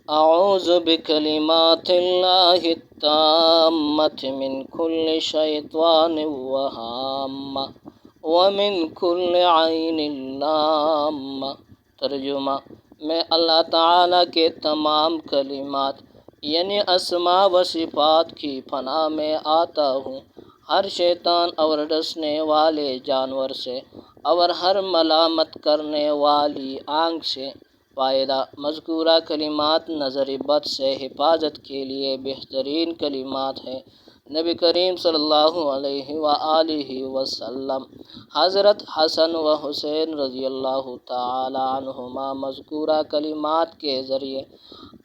اعوذ بکلمات اللہ التامۃ من کل شیطان وہامہ ومن کل عین لامہ۔ ترجمہ: میں اللہ تعالیٰ کے تمام کلمات یعنی اسماء و صفات کی پناہ میں آتا ہوں، ہر شیطان اور ڈسنے والے جانور سے اور ہر ملامت کرنے والی آنکھ سے۔ فائدہ: مذکورہ کلمات نظر بد سے حفاظت کے لیے بہترین کلمات ہیں۔ نبی کریم صلی اللہ علیہ وآلہ وسلم حضرت حسن و حسین رضی اللہ تعالی عنہما مذکورہ کلمات کے ذریعے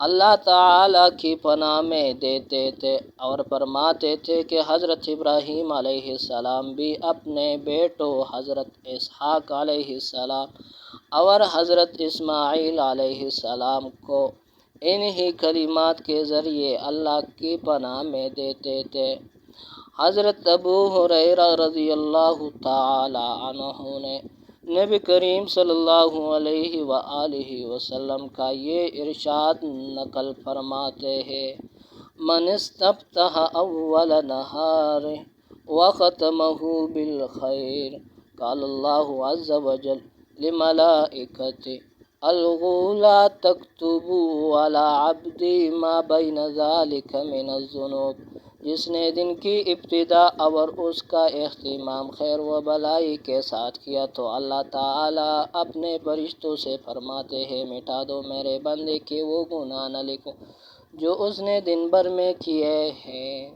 اللہ تعالیٰ کی پناہ میں دیتے تھے اور فرماتے تھے کہ حضرت ابراہیم علیہ السلام بھی اپنے بیٹوں حضرت اسحاق علیہ السلام اور حضرت اسماعیل علیہ السلام کو انہی کلمات کے ذریعے اللہ کی پناہ میں دیتے تھے۔ حضرت ابو ہریرہ رضی اللہ تعالی عنہ نے نبی کریم صلی اللہ علیہ وآلہ وسلم کا یہ ارشاد نقل فرماتے ہیں: من استفتح اول نہارہ وختمہ بالخیر قال اللہ عز وجل لملائکتہ الغوا لا تکتبوا علی عبدی ما بین ذلک من الذنوب۔ جس نے دن کی ابتدا اور اس کا اختتام خیر و بھلائی کے ساتھ کیا تو اللہ تعالیٰ اپنے فرشتوں سے فرماتے ہیں: مٹا دو میرے بندے کے وہ گناہ نہ لکھو جو اس نے دن بھر میں کیے ہیں۔